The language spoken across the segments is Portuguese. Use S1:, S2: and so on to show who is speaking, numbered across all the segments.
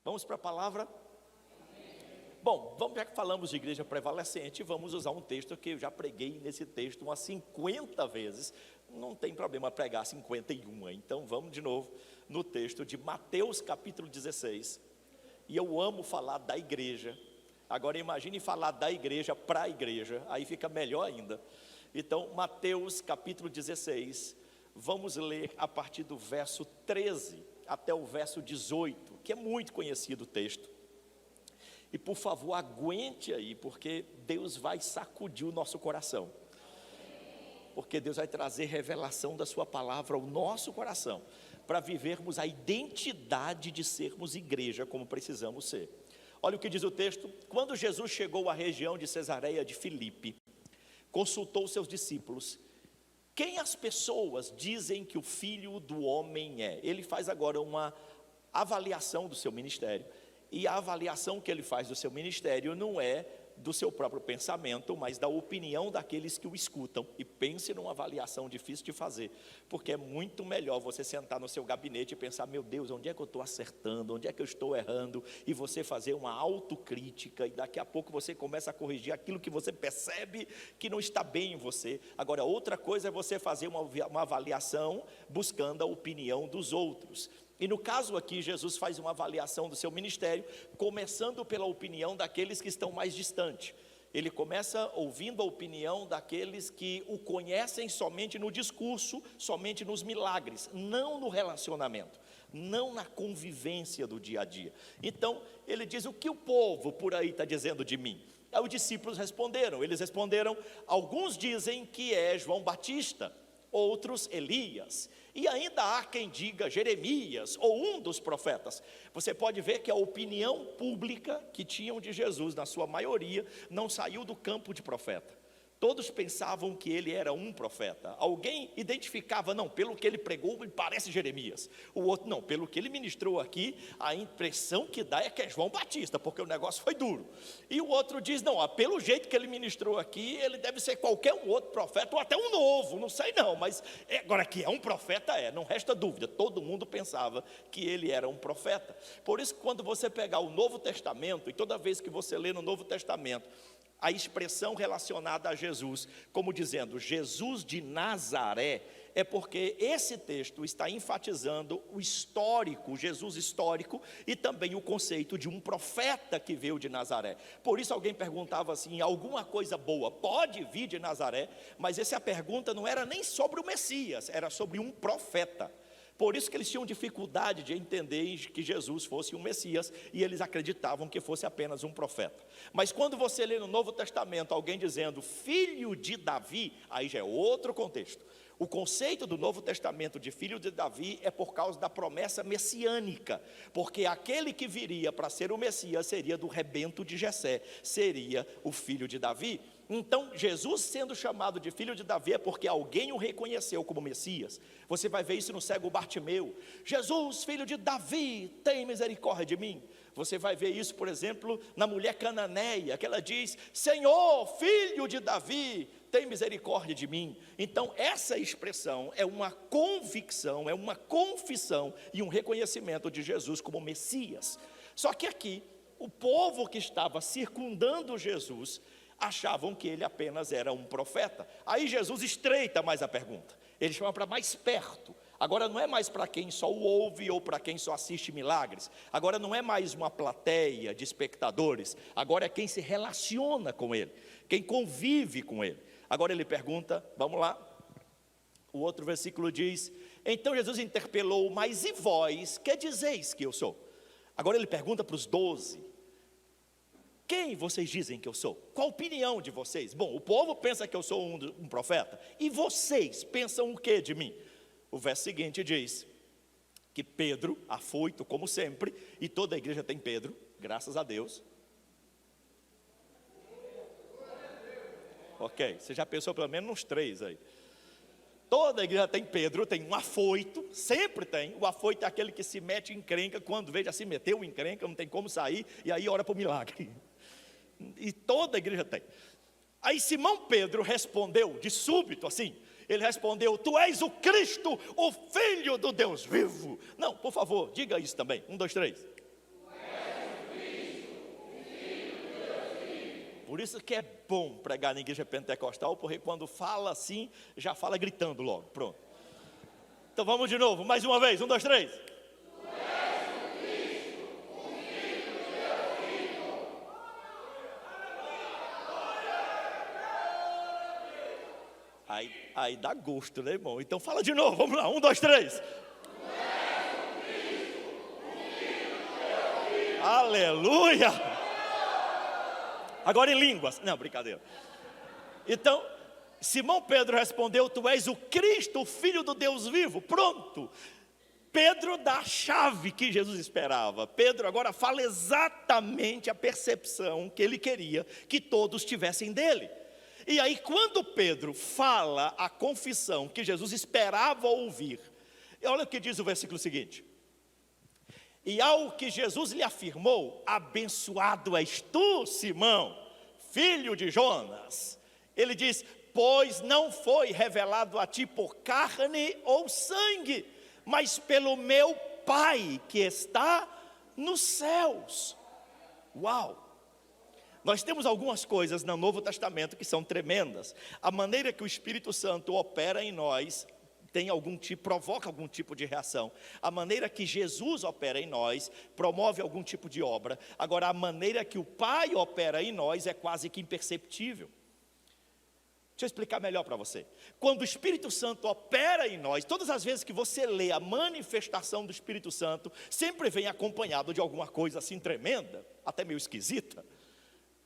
S1: Vamos para a palavra? Bom, já que falamos de igreja prevalecente, vamos usar um texto que eu já preguei nesse texto umas 50 vezes. Não tem problema pregar 51, então vamos de novo no texto de Mateus capítulo 16. E eu amo falar da igreja. Agora imagine falar da igreja para a igreja, aí fica melhor ainda. Então, Mateus capítulo 16, vamos ler a partir do verso 13 até o verso 18, que é muito conhecido o texto. E por favor, aguente aí, porque Deus vai sacudir o nosso coração. Porque Deus vai trazer revelação da sua palavra ao nosso coração, para vivermos a identidade de sermos igreja como precisamos ser. Olha o que diz o texto: quando Jesus chegou à região de Cesareia de Filipe, consultou seus discípulos: quem as pessoas dizem que o Filho do Homem é? Ele faz agora uma avaliação do seu ministério. E a avaliação que ele faz do seu ministério não é do seu próprio pensamento, mas da opinião daqueles que o escutam. E pense numa avaliação difícil de fazer, porque é muito melhor você sentar no seu gabinete e pensar: meu Deus, onde é que eu estou acertando, onde é que eu estou errando, e você fazer uma autocrítica, e daqui a pouco você começa a corrigir aquilo que você percebe que não está bem em você. Agora, outra coisa é você fazer uma avaliação buscando a opinião dos outros. E no caso aqui, Jesus faz uma avaliação do seu ministério, começando pela opinião daqueles que estão mais distantes. Ele começa ouvindo a opinião daqueles que o conhecem somente no discurso, somente nos milagres, não no relacionamento, não na convivência do dia a dia. Então, ele diz: o que o povo por aí está dizendo de mim? Aí os discípulos responderam, alguns dizem que é João Batista, outros Elias, e ainda há quem diga Jeremias ou um dos profetas. Você pode ver que a opinião pública que tinham de Jesus, na sua maioria, não saiu do campo de profeta. Todos pensavam que ele era um profeta. Alguém identificava: não, pelo que ele pregou, ele parece Jeremias. O outro: não, pelo que ele ministrou aqui, a impressão que dá é que é João Batista, porque o negócio foi duro. E o outro diz: não, pelo jeito que ele ministrou aqui, ele deve ser qualquer um outro profeta, ou até um novo, não sei não, mas agora que é um profeta, não resta dúvida. Todo mundo pensava que ele era um profeta. Por isso, quando você pegar o Novo Testamento, e toda vez que você lê no Novo Testamento a expressão relacionada a Jesus, como dizendo Jesus de Nazaré, é porque esse texto está enfatizando o histórico, Jesus histórico, e também o conceito de um profeta que veio de Nazaré. Por isso alguém perguntava assim: alguma coisa boa pode vir de Nazaré? Mas essa pergunta não era nem sobre o Messias, era sobre um profeta. Por isso que eles tinham dificuldade de entender que Jesus fosse um Messias, e eles acreditavam que fosse apenas um profeta. Mas quando você lê no Novo Testamento alguém dizendo filho de Davi, aí já é outro contexto. O conceito do Novo Testamento de filho de Davi é por causa da promessa messiânica, porque aquele que viria para ser o Messias seria do rebento de Jessé, seria o filho de Davi. Então, Jesus sendo chamado de filho de Davi é porque alguém o reconheceu como Messias. Você vai ver isso no cego Bartimeu: Jesus, filho de Davi, tem misericórdia de mim. Você vai ver isso, por exemplo, na mulher cananeia, que ela diz: Senhor, filho de Davi, tem misericórdia de mim. Então, essa expressão é uma convicção, é uma confissão e um reconhecimento de Jesus como Messias. Só que aqui, o povo que estava circundando Jesus achavam que ele apenas era um profeta. Aí Jesus estreita mais a pergunta, ele chama para mais perto. Agora não é mais para quem só o ouve ou para quem só assiste milagres. Agora não é mais uma plateia de espectadores. Agora é quem se relaciona com ele, quem convive com ele. Agora ele pergunta, vamos lá, o outro versículo diz: então Jesus interpelou: mas e vós, que dizeis que eu sou? Agora ele pergunta para os 12: quem vocês dizem que eu sou? Qual a opinião de vocês? Bom, o povo pensa que eu sou um profeta, e vocês pensam o que de mim? O verso seguinte diz que Pedro, afoito como sempre, e toda a igreja tem Pedro, graças a Deus. Ok, você já pensou pelo menos uns 3 aí. Toda a igreja tem Pedro, tem um afoito, sempre tem. O afoito é aquele que se mete em encrenca, quando vê já se meteu em encrenca, não tem como sair, e aí ora para o milagre. E toda a igreja tem. Aí Simão Pedro respondeu de súbito assim, ele respondeu: tu és o Cristo, o Filho do Deus vivo. Não, por favor, diga isso também, 1, 2, 3. Por isso que é bom pregar na igreja pentecostal, porque quando fala assim, já fala gritando logo, pronto. Então vamos de novo, mais uma vez, 1, 2, 3. Aí dá gosto, né, irmão? Então fala de novo, vamos lá, 1, 2, 3. Aleluia! Agora em línguas. Não, brincadeira. Então, Simão Pedro respondeu: tu és o Cristo, o Filho do Deus vivo. Pronto. Pedro dá a chave que Jesus esperava. Pedro agora fala exatamente a percepção que ele queria que todos tivessem dele. E aí quando Pedro fala a confissão que Jesus esperava ouvir, olha o que diz o versículo seguinte: e ao que Jesus lhe afirmou: abençoado és tu, Simão, filho de Jonas. Ele diz: pois não foi revelado a ti por carne ou sangue, mas pelo meu Pai que está nos céus. Uau! Nós temos algumas coisas no Novo Testamento que são tremendas. A maneira que o Espírito Santo opera em nós provoca algum tipo de reação. A maneira que Jesus opera em nós promove algum tipo de obra. Agora, a maneira que o Pai opera em nós é quase que imperceptível. Deixa eu explicar melhor para você. Quando o Espírito Santo opera em nós, todas as vezes que você lê a manifestação do Espírito Santo, sempre vem acompanhado de alguma coisa assim tremenda, até meio esquisita.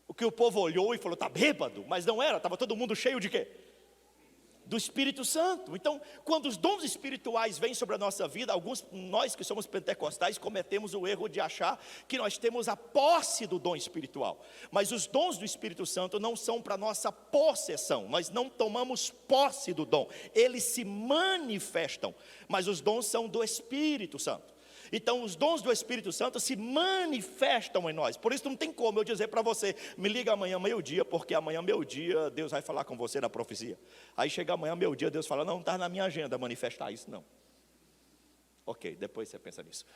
S1: O que o povo olhou e falou: está bêbado, mas não era, estava todo mundo cheio de quê? Do Espírito Santo. Então, quando os dons espirituais vêm sobre a nossa vida, nós que somos pentecostais cometemos o erro de achar que nós temos a posse do dom espiritual. Mas os dons do Espírito Santo não são para nossa possessão, nós não tomamos posse do dom, eles se manifestam, mas os dons são do Espírito Santo. Então os dons do Espírito Santo se manifestam em nós. Por isso não tem como eu dizer para você: me liga amanhã meio-dia, porque amanhã meio-dia Deus vai falar com você na profecia. Aí chega amanhã meio-dia, Deus fala: não está na minha agenda manifestar isso, não. Ok, depois você pensa nisso.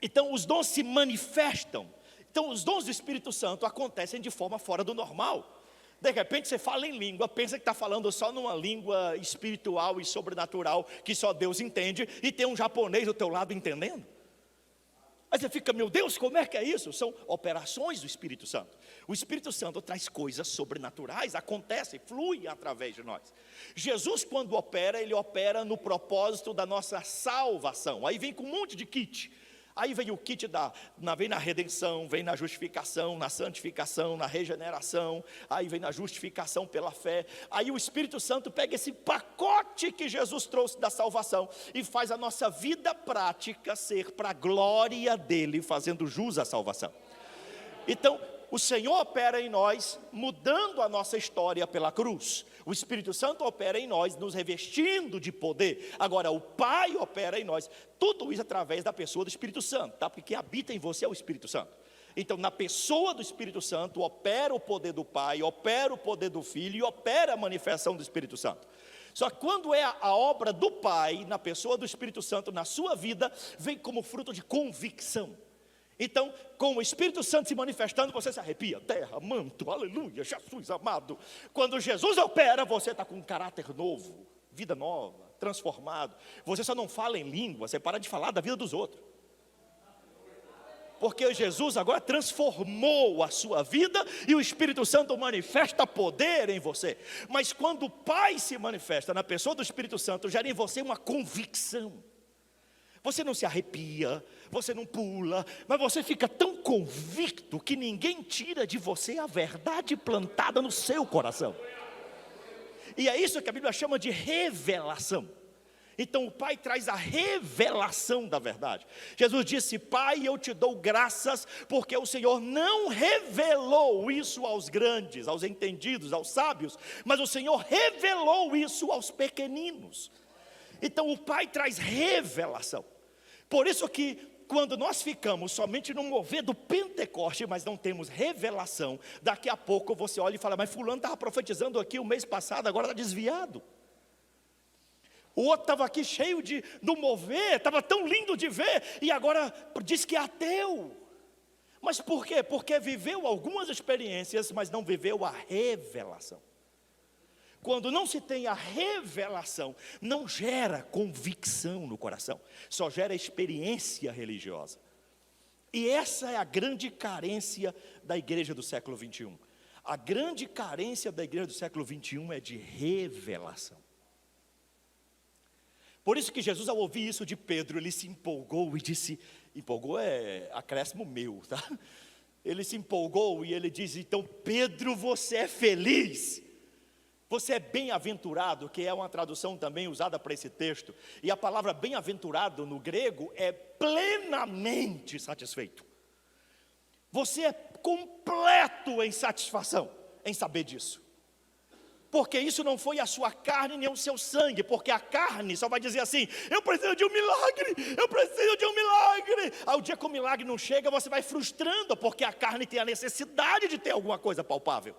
S1: Então os dons se manifestam. Então os dons do Espírito Santo acontecem de forma fora do normal. De repente você fala em língua, pensa que está falando só numa língua espiritual e sobrenatural, que só Deus entende, e tem um japonês do teu lado entendendo. Aí você fica: meu Deus, como é que é isso? São operações do Espírito Santo. O Espírito Santo traz coisas sobrenaturais, acontece, flui através de nós. Jesus, quando opera, ele opera no propósito da nossa salvação. Aí vem com um monte de kit. Aí vem o kit vem na redenção, vem na justificação, na santificação, na regeneração. Aí vem na justificação pela fé. Aí o Espírito Santo pega esse pacote que Jesus trouxe da salvação e faz a nossa vida prática ser para a glória dele, fazendo jus à salvação. Então, o Senhor opera em nós, mudando a nossa história pela cruz. O Espírito Santo opera em nós, nos revestindo de poder. Agora, o Pai opera em nós. Tudo isso através da pessoa do Espírito Santo, tá? Porque quem habita em você é o Espírito Santo. Então, na pessoa do Espírito Santo, opera o poder do Pai, opera o poder do Filho e opera a manifestação do Espírito Santo. Só que quando é a obra do Pai, na pessoa do Espírito Santo, na sua vida, vem como fruto de convicção. Então, com o Espírito Santo se manifestando, você se arrepia: terra, manto, aleluia, Jesus amado. Quando Jesus opera, você está com um caráter novo, vida nova, transformado. Você só não fala em língua, você para de falar da vida dos outros. Porque Jesus agora transformou a sua vida e o Espírito Santo manifesta poder em você. Mas quando o Pai se manifesta na pessoa do Espírito Santo, gera em você uma convicção. Você não se arrepia, você não pula, mas você fica tão convicto que ninguém tira de você a verdade plantada no seu coração. E é isso que a Bíblia chama de revelação. Então o Pai traz a revelação da verdade. Jesus disse: Pai, eu te dou graças, porque o Senhor não revelou isso aos grandes, aos entendidos, aos sábios, mas o Senhor revelou isso aos pequeninos. Então o Pai traz revelação. Por isso que quando nós ficamos somente no mover do Pentecoste, mas não temos revelação, daqui a pouco você olha e fala: mas fulano estava profetizando aqui o mês passado, agora está desviado. O outro estava aqui cheio do mover, estava tão lindo de ver, e agora diz que é ateu. Mas por quê? Porque viveu algumas experiências, mas não viveu a revelação. Quando não se tem a revelação, não gera convicção no coração, só gera experiência religiosa. E essa é a grande carência da igreja do século 21. A grande carência da igreja do século 21 é de revelação. Por isso que Jesus, ao ouvir isso de Pedro, ele se empolgou e disse, empolgou é acréscimo meu, tá? Ele se empolgou e ele diz, então Pedro, você é feliz. Você é bem-aventurado, que é uma tradução também usada para esse texto. E a palavra bem-aventurado no grego é plenamente satisfeito. Você é completo em satisfação, em saber disso. Porque isso não foi a sua carne nem o seu sangue. Porque a carne só vai dizer assim, eu preciso de um milagre, eu preciso de um milagre. Ao dia que o milagre não chega, você vai frustrando, porque a carne tem a necessidade de ter alguma coisa palpável.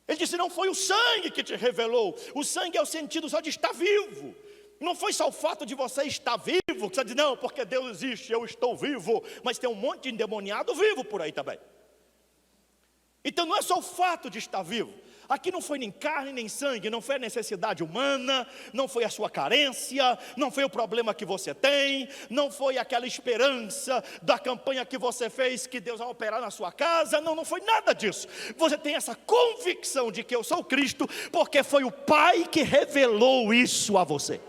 S1: Ele disse, não foi o sangue que te revelou. O sangue é o sentido só de estar vivo. Não foi só o fato de você estar vivo, que você diz, não, porque Deus existe, eu estou vivo. Mas tem um monte de endemoniado vivo por aí também. Então não é só o fato de estar vivo. Aqui não foi nem carne nem sangue, não foi a necessidade humana, não foi a sua carência, não foi o problema que você tem, não foi aquela esperança da campanha que você fez que Deus vai operar na sua casa, não foi nada disso. Você tem essa convicção de que eu sou Cristo, porque foi o Pai que revelou isso a você.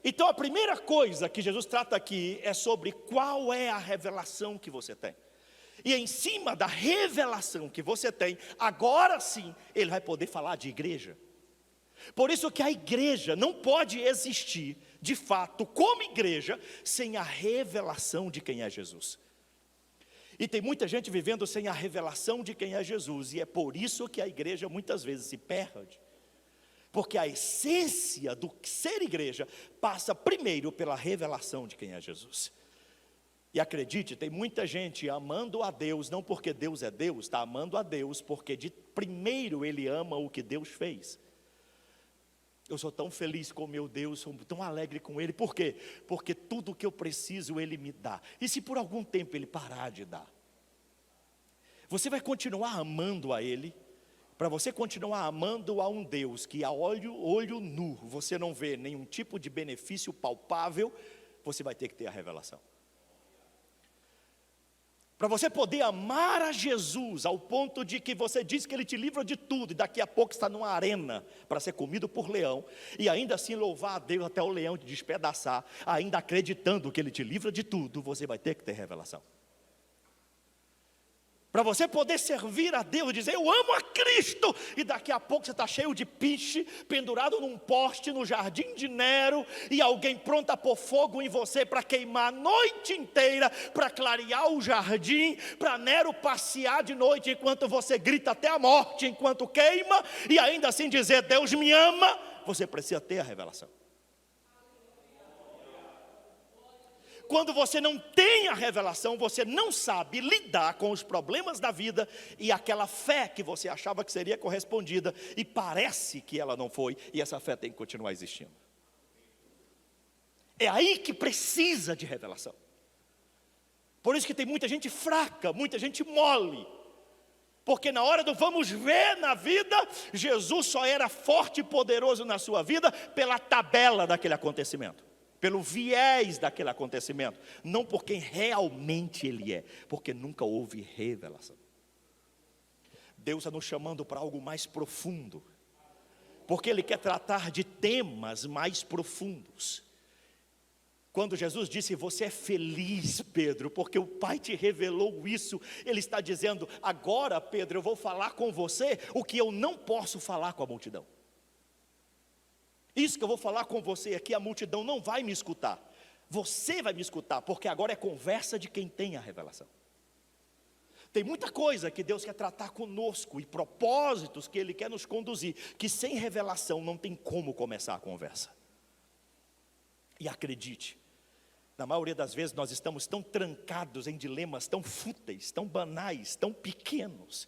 S1: Então a primeira coisa que Jesus trata aqui é sobre qual é a revelação que você tem. E em cima da revelação que você tem, agora sim, ele vai poder falar de igreja. Por isso que a igreja não pode existir, de fato, como igreja, sem a revelação de quem é Jesus. E tem muita gente vivendo sem a revelação de quem é Jesus, e é por isso que a igreja muitas vezes se perde. Porque a essência do ser igreja passa primeiro pela revelação de quem é Jesus. E acredite, tem muita gente amando a Deus, não porque Deus é Deus, está amando a Deus, porque primeiro ele ama o que Deus fez. Eu sou tão feliz com meu Deus, sou tão alegre com Ele, por quê? Porque tudo que eu preciso Ele me dá. E se por algum tempo Ele parar de dar? Você vai continuar amando a Ele? Para você continuar amando a um Deus que a olho nu, você não vê nenhum tipo de benefício palpável, você vai ter que ter a revelação. Para você poder amar a Jesus ao ponto de que você diz que Ele te livra de tudo, e daqui a pouco está numa arena para ser comido por leão, e ainda assim louvar a Deus até o leão te despedaçar, ainda acreditando que Ele te livra de tudo, você vai ter que ter revelação. Para você poder servir a Deus e dizer, eu amo a Cristo, e daqui a pouco você está cheio de piche, pendurado num poste no jardim de Nero, e alguém pronto a pôr fogo em você para queimar a noite inteira, para clarear o jardim, para Nero passear de noite enquanto você grita até a morte, enquanto queima, e ainda assim dizer, Deus me ama. Você precisa ter a revelação. Quando você não tem a revelação, você não sabe lidar com os problemas da vida, e aquela fé que você achava que seria correspondida, e parece que ela não foi, e essa fé tem que continuar existindo. É aí que precisa de revelação. Por isso que tem muita gente fraca, muita gente mole, porque na hora do vamos ver na vida, Jesus só era forte e poderoso na sua vida, pela tabela daquele acontecimento, pelo viés daquele acontecimento, não por quem realmente Ele é, porque nunca houve revelação. Deus está nos chamando para algo mais profundo, porque Ele quer tratar de temas mais profundos. Quando Jesus disse, você é feliz, Pedro, porque o Pai te revelou isso, Ele está dizendo, agora, Pedro, eu vou falar com você o que eu não posso falar com a multidão. Isso que eu vou falar com você aqui, a multidão não vai me escutar. Você vai me escutar, porque agora é conversa de quem tem a revelação. Tem muita coisa que Deus quer tratar conosco, e propósitos que Ele quer nos conduzir, que sem revelação não tem como começar a conversa. E acredite, na maioria das vezes nós estamos tão trancados em dilemas tão fúteis, tão banais, tão pequenos,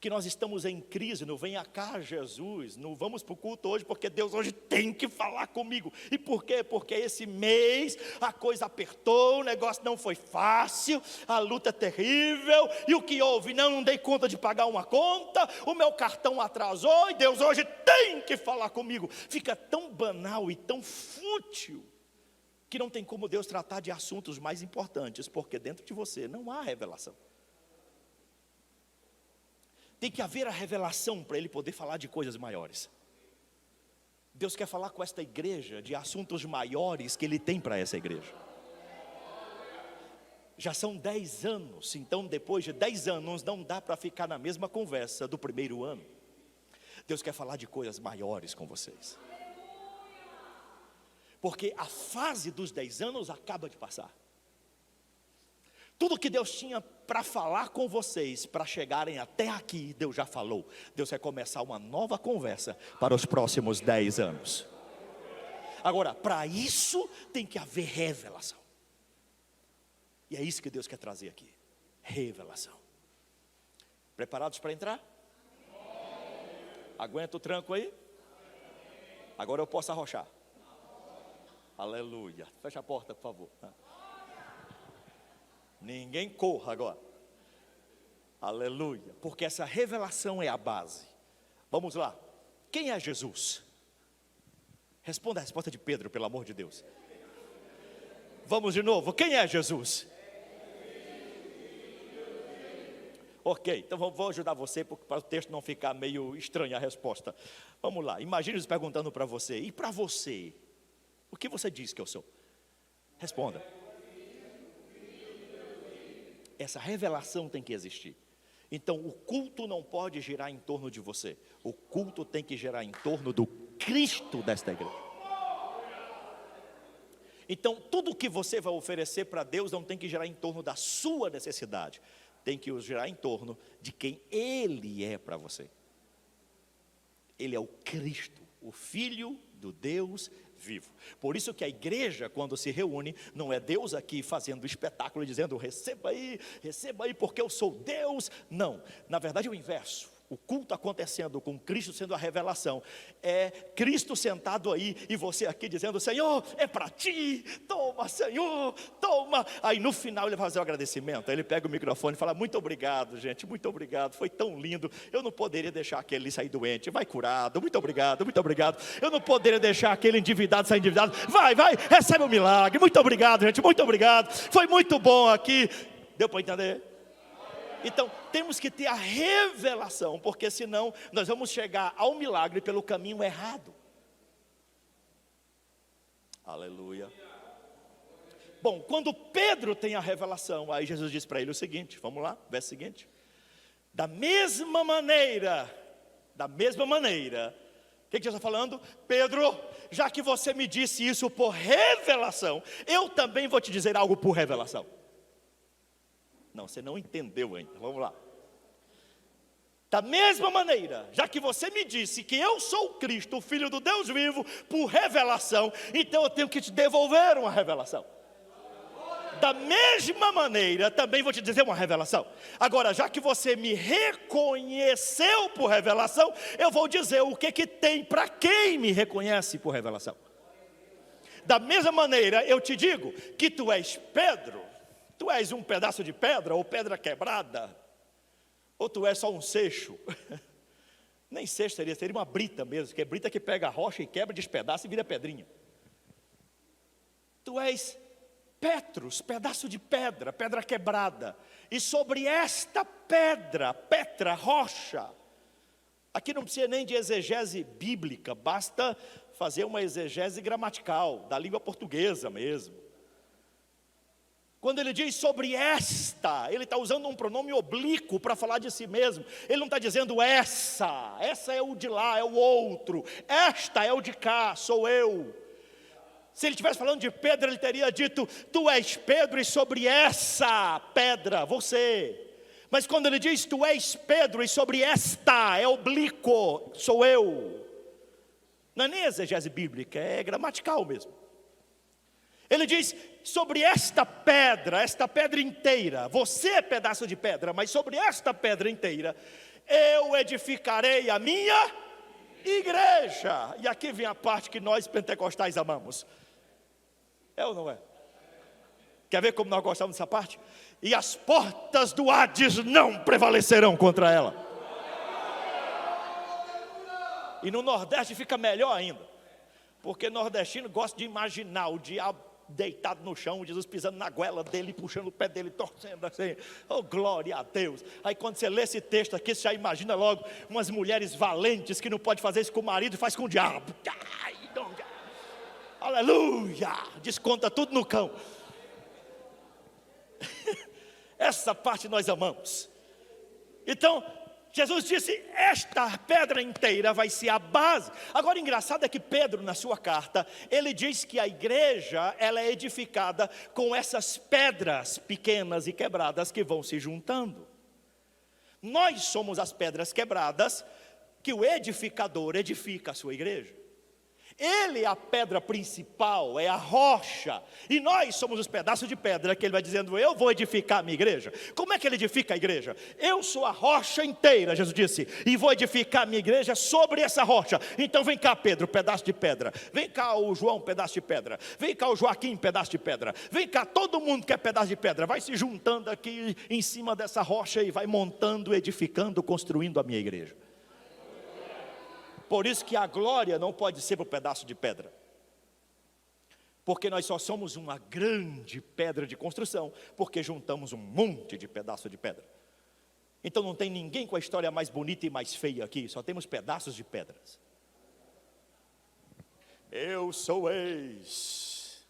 S1: que nós estamos em crise, no venha cá Jesus, não vamos para o culto hoje, porque Deus hoje tem que falar comigo. E por quê? Porque esse mês a coisa apertou, o negócio não foi fácil, a luta é terrível, e o que houve? Não dei conta de pagar uma conta, o meu cartão atrasou, e Deus hoje tem que falar comigo. Fica tão banal e tão fútil, que não tem como Deus tratar de assuntos mais importantes, porque dentro de você não há revelação. Tem que haver a revelação para Ele poder falar de coisas maiores. Deus quer falar com esta igreja de assuntos maiores que Ele tem para essa igreja. Já são 10 anos, então depois de 10 anos não dá para ficar na mesma conversa do primeiro ano. Deus quer falar de coisas maiores com vocês. Porque a fase dos 10 anos acaba de passar. Tudo que Deus tinha para falar com vocês, para chegarem até aqui, Deus já falou. Deus vai começar uma nova conversa para os próximos 10 anos. Agora, para isso tem que haver revelação. E é isso que Deus quer trazer aqui. Revelação. Preparados para entrar? Aguenta o tranco aí? Agora eu posso arrochar. Aleluia. Fecha a porta, por favor. Ninguém corra agora. Aleluia. Porque essa revelação é a base. Vamos lá. Quem é Jesus? Responda a resposta de Pedro, pelo amor de Deus. Vamos de novo. Quem é Jesus? Ok, então vou ajudar você, para o texto não ficar meio estranho a resposta. Vamos lá. Imagine eles perguntando para você. E para você? O que você diz que eu sou? Responda. Essa revelação tem que existir. Então o culto não pode girar em torno de você. O culto tem que girar em torno do Cristo desta igreja. Então tudo que você vai oferecer para Deus não tem que girar em torno da sua necessidade. Tem que girar em torno de quem Ele é para você. Ele é o Cristo, o Filho do Deus vivo. Por isso que a igreja, quando se reúne, não é Deus aqui fazendo espetáculo, dizendo receba aí, porque eu sou Deus. Não, na verdade é o inverso. O culto acontecendo com Cristo sendo a revelação, é Cristo sentado aí e você aqui dizendo, Senhor, é para ti, toma Senhor, toma. Aí no final ele vai fazer o agradecimento, aí ele pega o microfone e fala, muito obrigado gente, muito obrigado, foi tão lindo, eu não poderia deixar aquele sair doente, vai curado, muito obrigado, eu não poderia deixar aquele endividado sair endividado, vai, recebe o milagre, muito obrigado gente, muito obrigado, foi muito bom aqui, deu para entender? Então, temos que ter a revelação, porque senão nós vamos chegar ao milagre pelo caminho errado. Aleluia. Bom, quando Pedro tem a revelação, aí Jesus diz para ele o seguinte, vamos lá, verso seguinte. Da mesma maneira, o que Jesus está falando? Pedro, já que você me disse isso por revelação, eu também vou te dizer algo por revelação. Não, você não entendeu ainda, vamos lá. Da mesma maneira, já que você me disse que eu sou o Cristo, o Filho do Deus vivo, por revelação, então eu tenho que te devolver uma revelação. Da mesma maneira, também vou te dizer uma revelação. Agora, já que você me reconheceu por revelação, eu vou dizer o que tem para quem me reconhece por revelação. Da mesma maneira, eu te digo que tu és Pedro. Tu és um pedaço de pedra ou pedra quebrada? Ou tu és só um seixo? Nem seixo seria uma brita mesmo, que é brita que pega a rocha e quebra, despedaça e vira pedrinha. Tu és Petros, pedaço de pedra, pedra quebrada. E sobre esta pedra, rocha. Aqui não precisa nem de exegese bíblica, basta fazer uma exegese gramatical, da língua portuguesa mesmo. Quando ele diz sobre esta, ele está usando um pronome oblíquo para falar de si mesmo. Ele não está dizendo essa é o de lá, é o outro. Esta é o de cá, sou eu. Se ele estivesse falando de Pedro, ele teria dito, tu és Pedro e sobre essa pedra, você. Mas quando ele diz, tu és Pedro e sobre esta, é oblíquo, sou eu. Não é nem exegese bíblica, é gramatical mesmo. Ele diz, sobre esta pedra inteira, você é pedaço de pedra, mas sobre esta pedra inteira, eu edificarei a minha igreja. E aqui vem a parte que nós pentecostais amamos. É ou não é? Quer ver como nós gostamos dessa parte? E as portas do Hades não prevalecerão contra ela. E no Nordeste fica melhor ainda, porque nordestino gosta de imaginar o diabo deitado no chão, Jesus pisando na goela dele, puxando o pé dele, torcendo assim, oh glória a Deus. Aí quando você lê esse texto aqui, você já imagina logo umas mulheres valentes que não pode fazer isso com o marido, faz com o diabo. Ai, aleluia, desconta tudo no cão. Essa parte nós amamos. Então Jesus disse, esta pedra inteira vai ser a base. Agora, engraçado é que Pedro, na sua carta, ele diz que a igreja, ela é edificada com essas pedras pequenas e quebradas que vão se juntando. Nós somos as pedras quebradas que o edificador edifica a sua igreja. Ele é a pedra principal, é a rocha, e nós somos os pedaços de pedra que ele vai dizendo, eu vou edificar a minha igreja. Como é que ele edifica a igreja? Eu sou a rocha inteira, Jesus disse, e vou edificar a minha igreja sobre essa rocha. Então vem cá Pedro, pedaço de pedra, vem cá o João, pedaço de pedra, vem cá o Joaquim, pedaço de pedra, vem cá todo mundo que é pedaço de pedra, vai se juntando aqui em cima dessa rocha e vai montando, edificando, construindo a minha igreja. Por isso que a glória não pode ser para um pedaço de pedra, porque nós só somos uma grande pedra de construção, porque juntamos um monte de pedaço de pedra. Então não tem ninguém com a história mais bonita e mais feia aqui, só temos pedaços de pedras. Eu sou ex.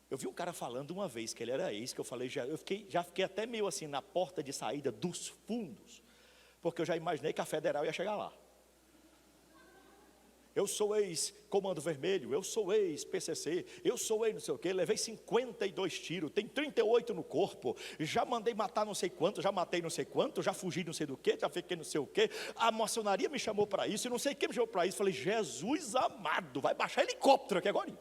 S1: Eu vi um cara falando uma vez que ele era ex, que eu falei, já fiquei até meio assim na porta de saída dos fundos, porque eu já imaginei que a federal ia chegar lá. Eu sou ex-Comando Vermelho, eu sou ex-PCC, eu sou ex não sei o quê, levei 52 tiros, tem 38 no corpo, já mandei matar não sei quanto, já matei não sei quanto, já fugi não sei do que, já fiquei não sei o quê, a maçonaria me chamou para isso, e não sei quem me chamou para isso, falei, Jesus amado, vai baixar helicóptero aqui agora.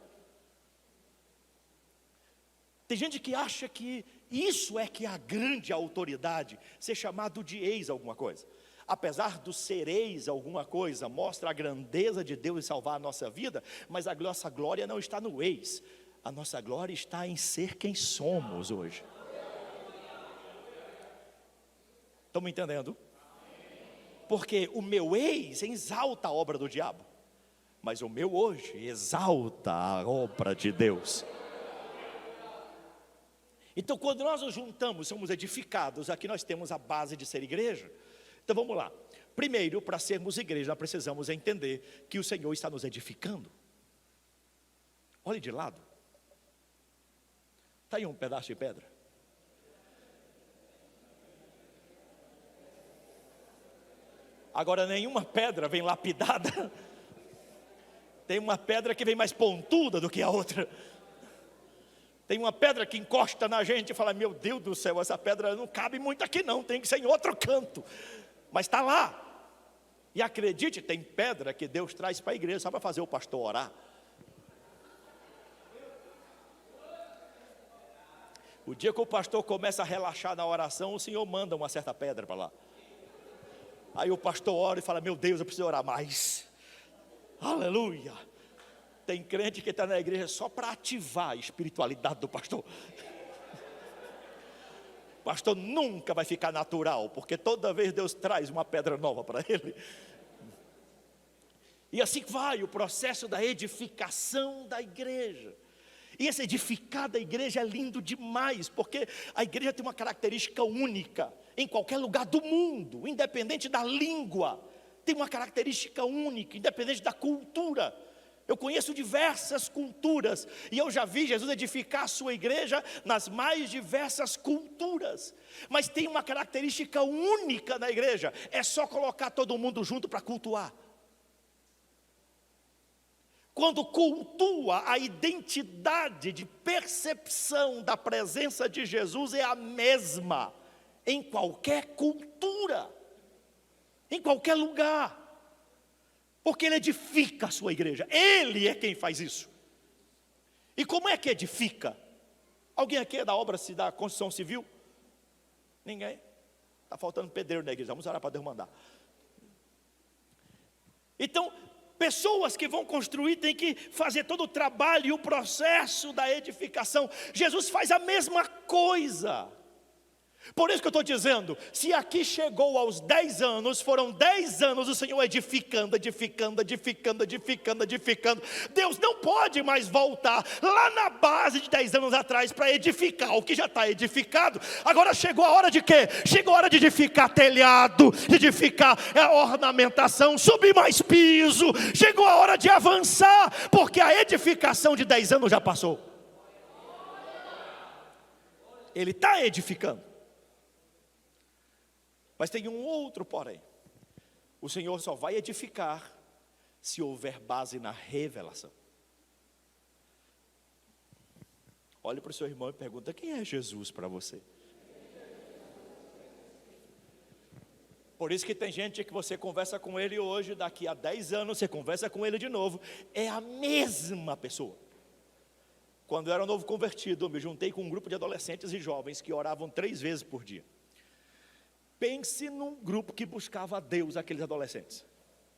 S1: Tem gente que acha que isso é que é a grande autoridade, ser chamado de ex alguma coisa. Apesar do ser ex alguma coisa, mostra a grandeza de Deus em salvar a nossa vida, mas a nossa glória não está no ex, a nossa glória está em ser quem somos hoje. Estão me entendendo? Porque o meu ex exalta a obra do diabo, mas o meu hoje exalta a obra de Deus. Então quando nós nos juntamos, somos edificados, aqui nós temos a base de ser igreja. Então vamos lá, primeiro para sermos igreja nós precisamos entender que o Senhor está nos edificando. Olhe de lado, está aí um pedaço de pedra. Agora nenhuma pedra vem lapidada, tem uma pedra que vem mais pontuda do que a outra. Tem uma pedra que encosta na gente e fala, meu Deus do céu, essa pedra não cabe muito aqui não, tem que ser em outro canto. Mas está lá, e acredite, tem pedra que Deus traz para a igreja, só para fazer o pastor orar. O dia que o pastor começa a relaxar na oração, o Senhor manda uma certa pedra para lá. Aí o pastor ora e fala, meu Deus, eu preciso orar mais. Aleluia. Tem crente que está na igreja só para ativar a espiritualidade do pastor. O pastor nunca vai ficar natural, porque toda vez Deus traz uma pedra nova para ele. E assim vai o processo da edificação da igreja. E esse edificar da igreja é lindo demais, porque a igreja tem uma característica única, em qualquer lugar do mundo, independente da língua, tem uma característica única, independente da cultura. Eu conheço diversas culturas, e eu já vi Jesus edificar a sua igreja nas mais diversas culturas, mas tem uma característica única na igreja, é só colocar todo mundo junto para cultuar. Quando cultua, a identidade de percepção da presença de Jesus é a mesma, em qualquer cultura, em qualquer lugar. Porque Ele edifica a sua igreja, Ele é quem faz isso. E como é que edifica? Alguém aqui é da obra da construção civil? Ninguém? Está faltando pedreiro na igreja, vamos orar para Deus mandar.
S2: Então, pessoas que vão construir têm que fazer todo o trabalho e o processo da edificação. Jesus faz a mesma coisa. Por isso que eu estou dizendo, se aqui chegou aos 10 anos, foram 10 anos o Senhor edificando. Deus não pode mais voltar lá na base de 10 anos atrás para edificar o que já está edificado. Agora chegou a hora de quê? Chegou a hora de edificar telhado, de edificar ornamentação, subir mais piso. Chegou a hora de avançar, porque a edificação de 10 anos já passou. Ele está edificando. Mas tem um outro porém. O Senhor só vai edificar se houver base na revelação. Olhe para o seu irmão e pergunta: quem é Jesus para você? Por isso que tem gente que você conversa com ele hoje, daqui a 10 anos você conversa com ele de novo, é a mesma pessoa. Quando eu era novo convertido, eu me juntei com um grupo de adolescentes e jovens que oravam 3 vezes por dia. Pense num grupo que buscava a Deus, aqueles adolescentes.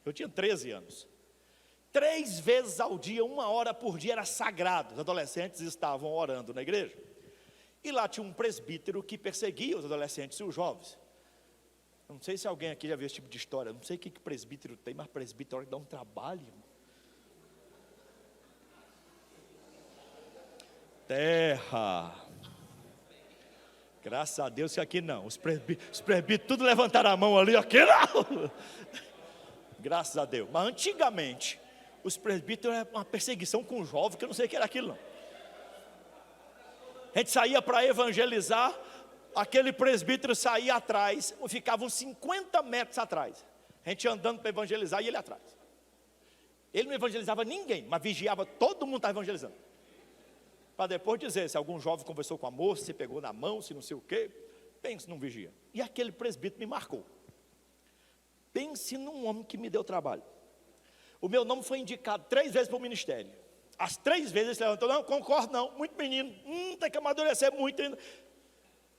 S2: Eu tinha 13 anos. 3 vezes ao dia, 1 hora por dia era sagrado. Os adolescentes estavam orando na igreja. E lá tinha um presbítero que perseguia os adolescentes e os jovens. Eu não sei se alguém aqui já viu esse tipo de história. Eu não sei o que presbítero tem, mas presbítero dá um trabalho, irmão. Terra. Graças a Deus que aqui não. Os presbíteros tudo levantaram a mão ali, aqui não. Graças a Deus. Mas antigamente, os presbíteros era uma perseguição com o jovem, que eu não sei o que era aquilo não. A gente saía para evangelizar, aquele presbítero saía atrás, ficavam 50 metros atrás. A gente andando para evangelizar e ele atrás. Ele não evangelizava ninguém, mas vigiava, todo mundo estava evangelizando. Para depois dizer se algum jovem conversou com a moça, se pegou na mão, se não sei o quê. Pense num vigia. E aquele presbítero me marcou. Pense num homem que me deu trabalho. O meu nome foi indicado 3 vezes para o ministério. As 3 vezes ele se levantou: não, concordo não, muito menino, tem que amadurecer muito ainda.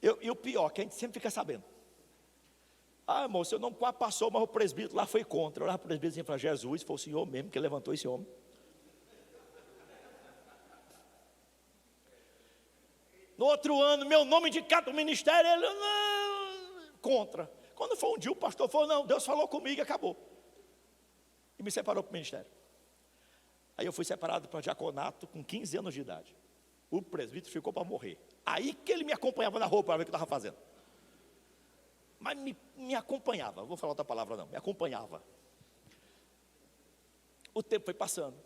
S2: E o pior, que a gente sempre fica sabendo. Ah, irmão, seu nome quase passou, mas o presbítero lá foi contra. Eu olhava para o presbítero e falava: Jesus, foi o senhor mesmo que levantou esse homem. No outro ano, meu nome indicado para o ministério, ele não, contra. Quando foi um dia, o pastor falou: não, Deus falou comigo e acabou. E me separou para o ministério. Aí eu fui separado para diaconato com 15 anos de idade. O presbítero ficou para morrer. Aí que ele me acompanhava na rua para ver o que eu estava fazendo. Mas me acompanhava, não vou falar outra palavra não, me acompanhava. O tempo foi passando.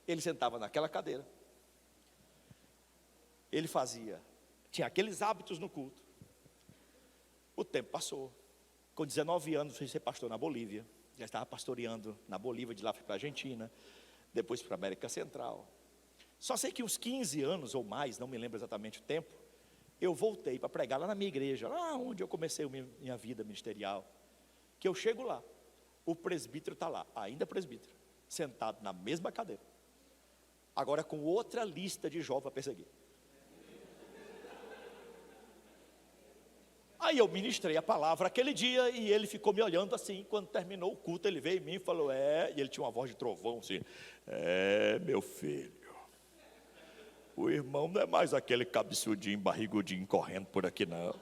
S2: Ele sentava naquela cadeira. Ele tinha aqueles hábitos no culto. O tempo passou. Com 19 anos fui ser pastor na Bolívia. Já estava pastoreando na Bolívia, de lá fui para a Argentina, depois para a América Central. Só sei que uns 15 anos ou mais, não me lembro exatamente o tempo, eu voltei para pregar lá na minha igreja, lá onde eu comecei minha vida ministerial. Que eu chego lá, o presbítero está lá, ainda presbítero, sentado na mesma cadeira, agora com outra lista de jovens a perseguir. Aí eu ministrei a palavra aquele dia e ele ficou me olhando assim. Quando terminou o culto, ele veio em mim e falou: e ele tinha uma voz de trovão assim: meu filho, o irmão não é mais aquele cabeçudinho, barrigudinho, correndo por aqui não.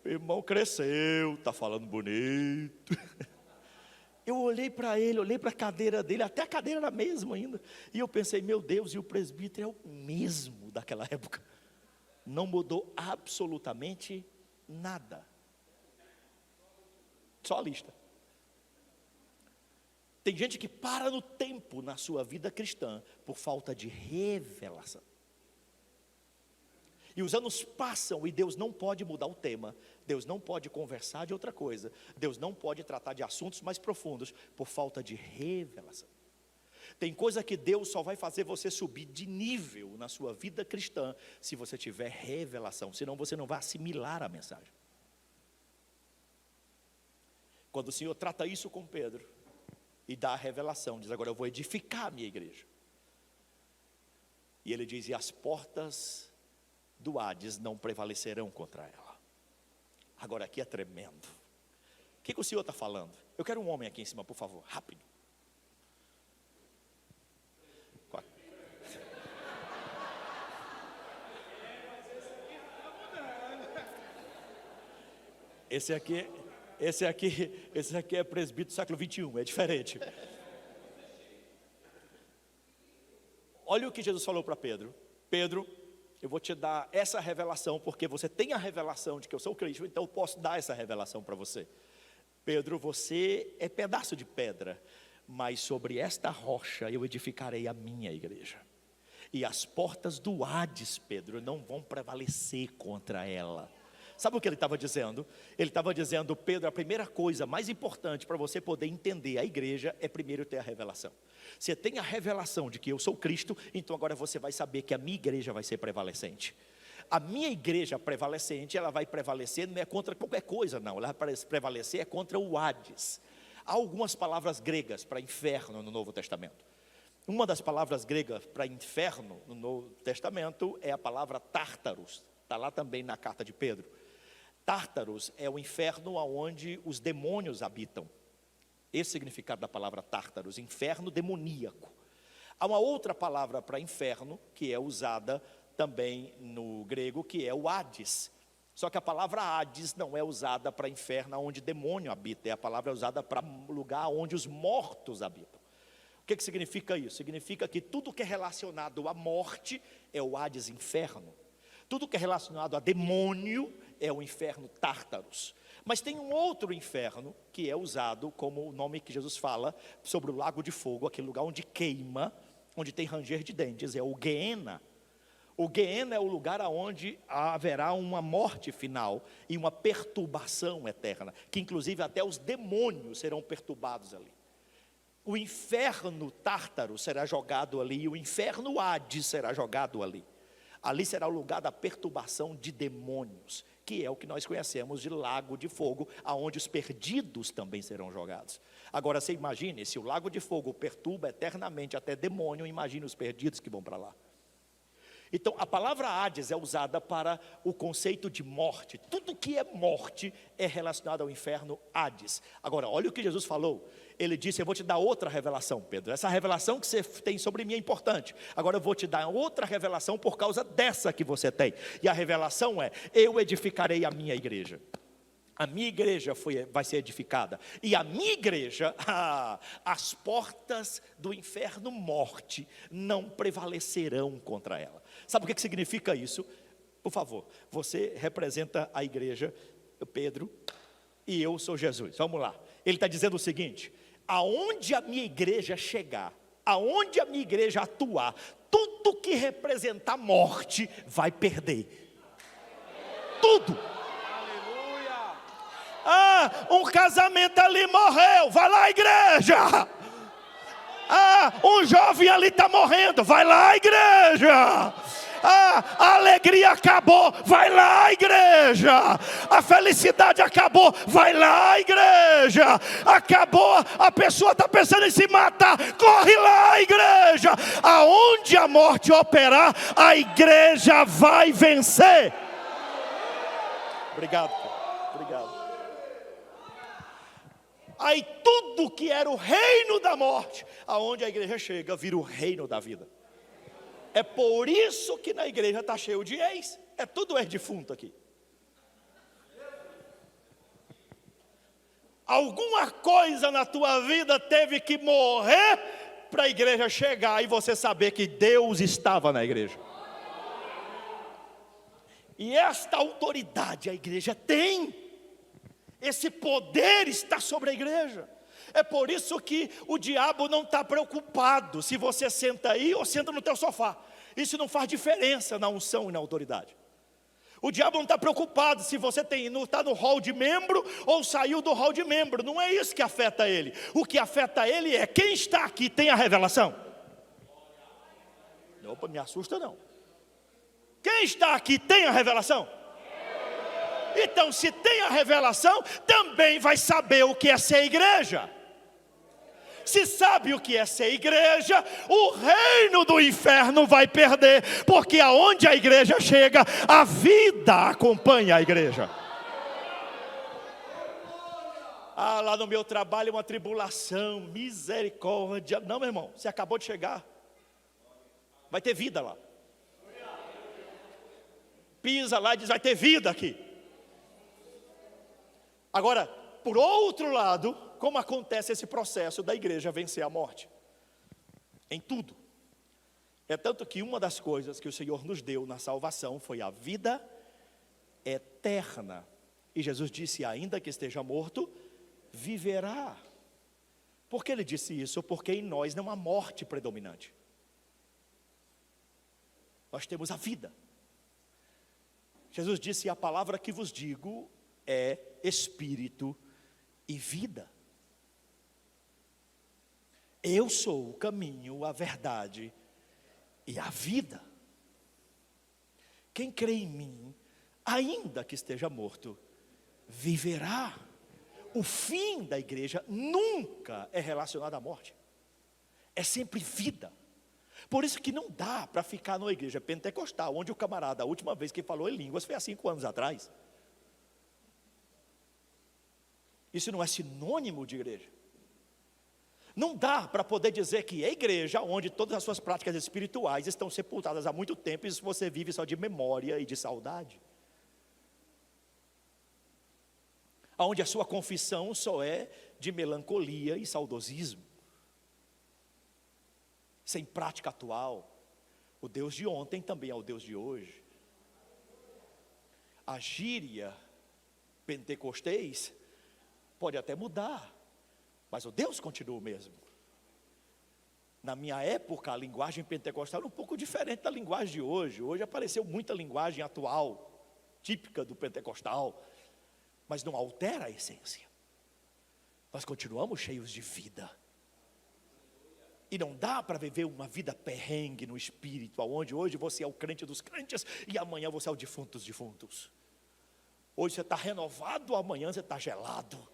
S2: O irmão cresceu, está falando bonito. Eu olhei para ele, olhei para a cadeira dele, até a cadeira era a mesma ainda. E eu pensei: meu Deus, e o presbítero é o mesmo daquela época. Não mudou absolutamente nada. Só a lista. Tem gente que para no tempo na sua vida cristã por falta de revelação. E os anos passam e Deus não pode mudar o tema. Deus não pode conversar de outra coisa. Deus não pode tratar de assuntos mais profundos por falta de revelação. Tem coisa que Deus só vai fazer você subir de nível na sua vida cristã se você tiver revelação, senão você não vai assimilar a mensagem. Quando o Senhor trata isso com Pedro e dá a revelação, diz: agora eu vou edificar a minha igreja. E ele diz: e as portas do Hades não prevalecerão contra ela. Agora aqui é tremendo. que o senhor está falando? Eu quero um homem aqui em cima, por favor, rápido. Esse aqui é presbítero do século 21, é diferente. Olha o que Jesus falou para Pedro. Pedro, eu vou te dar essa revelação, porque você tem a revelação de que eu sou Cristo, então eu posso dar essa revelação para você. Pedro, você é pedaço de pedra, mas sobre esta rocha eu edificarei a minha igreja. E as portas do Hades, Pedro, não vão prevalecer contra ela. Sabe o que ele estava dizendo? Ele estava dizendo, Pedro, a primeira coisa mais importante para você poder entender a igreja é primeiro ter a revelação. Você tem a revelação de que eu sou Cristo, então agora você vai saber que a minha igreja vai ser prevalecente. A minha igreja prevalecente, ela vai prevalecer, não é contra qualquer coisa não, ela vai prevalecer é contra o Hades. Há algumas palavras gregas para inferno no Novo Testamento. Uma das palavras gregas para inferno no Novo Testamento é a palavra Tártaros, está lá também na carta de Pedro. Tártaros é o inferno onde os demônios habitam. Esse é o significado da palavra Tártaros, inferno demoníaco. Há uma outra palavra para inferno, que é usada também no grego, que é o Hades. Só que a palavra Hades não é usada para inferno onde demônio habita, a palavra é usada para lugar onde os mortos habitam. O que significa isso? Significa que tudo que é relacionado à morte é o Hades, inferno. Tudo que é relacionado a demônio é o inferno Tártaros. Mas tem um outro inferno que é usado como o nome que Jesus fala sobre o lago de fogo, aquele lugar onde queima, onde tem ranger de dentes, é o Guiena. O Guiena é o lugar onde haverá uma morte final e uma perturbação eterna, que inclusive até os demônios serão perturbados ali. O inferno Tártaro será jogado ali, e o inferno Hades será jogado ali. Ali será o lugar da perturbação de demônios, que é o que nós conhecemos de lago de fogo, aonde os perdidos também serão jogados. Agora você imagine, se o lago de fogo perturba eternamente até demônio, imagine os perdidos que vão para lá. Então a palavra Hades é usada para o conceito de morte. Tudo que é morte é relacionado ao inferno Hades. Agora olha o que Jesus falou. Ele disse, eu vou te dar outra revelação, Pedro. Essa revelação que você tem sobre mim é importante. Agora eu vou te dar outra revelação por causa dessa que você tem. E a revelação é, eu edificarei a minha igreja. A minha igreja vai ser edificada. E a minha igreja, as portas do inferno morte não prevalecerão contra ela. Sabe o que significa isso? Por favor, você representa a igreja, Pedro, e eu sou Jesus. Vamos lá. Ele está dizendo o seguinte, aonde a minha igreja chegar, aonde a minha igreja atuar, tudo que representar morte vai perder. Tudo. Um casamento ali morreu, vai lá igreja. Um jovem ali está morrendo, vai lá igreja. A alegria acabou, vai lá igreja. A felicidade acabou, vai lá igreja. Acabou, a pessoa está pensando em se matar, corre lá igreja. Aonde a morte operar, a igreja vai vencer. Obrigado, obrigado. Aí tudo que era o reino da morte, aonde a igreja chega, vira o reino da vida. É por isso que na igreja está cheio de ex. É tudo ex-defunto aqui. Alguma coisa na tua vida teve que morrer para a igreja chegar e você saber que Deus estava na igreja. E esta autoridade a igreja tem. Esse poder está sobre a igreja. É por isso que o diabo não está preocupado se você senta aí ou senta no teu sofá. Isso não faz diferença na unção e na autoridade. O diabo não está preocupado se você está no hall de membro ou saiu do hall de membro. Não é isso que afeta ele. O que afeta ele é quem está aqui tem a revelação. Opa, me assusta não. Quem está aqui tem a revelação? Então se tem a revelação, também vai saber o que é ser igreja. Se sabe o que é ser igreja, o reino do inferno vai perder, porque aonde a igreja chega, a vida acompanha a igreja. Ah, lá no meu trabalho é uma tribulação, misericórdia. Não, meu irmão, você acabou de chegar. Vai ter vida lá. Pisa lá e diz, vai ter vida aqui. Agora, por outro lado, como acontece esse processo da igreja vencer a morte? Em tudo. É tanto que uma das coisas que o Senhor nos deu na salvação foi a vida eterna. E Jesus disse, ainda que esteja morto, viverá. Por que ele disse isso? Porque em nós não há morte predominante. Nós temos a vida. Jesus disse, a palavra que vos digo é espírito e vida. Eu sou o caminho, a verdade e a vida. Quem crê em mim, ainda que esteja morto, viverá. O fim da igreja nunca é relacionado à morte. É sempre vida. Por isso que não dá para ficar numa igreja pentecostal, onde o camarada, a última vez que falou em línguas foi há 5 anos atrás. Isso não é sinônimo de igreja. Não dá para poder dizer que é igreja onde todas as suas práticas espirituais estão sepultadas há muito tempo e você vive só de memória e de saudade. Onde a sua confissão só é de melancolia e saudosismo. Sem prática atual. O Deus de ontem também é o Deus de hoje. A gíria pentecostês pode até mudar, mas o Deus continua o mesmo. Na minha época, a linguagem pentecostal era um pouco diferente da linguagem de hoje. Hoje apareceu muita linguagem atual, típica do pentecostal, mas não altera a essência. Nós continuamos cheios de vida. E não dá para viver uma vida perrengue no espírito, onde hoje você é o crente dos crentes e amanhã você é o defunto dos defuntos. Hoje você está renovado, amanhã você está gelado.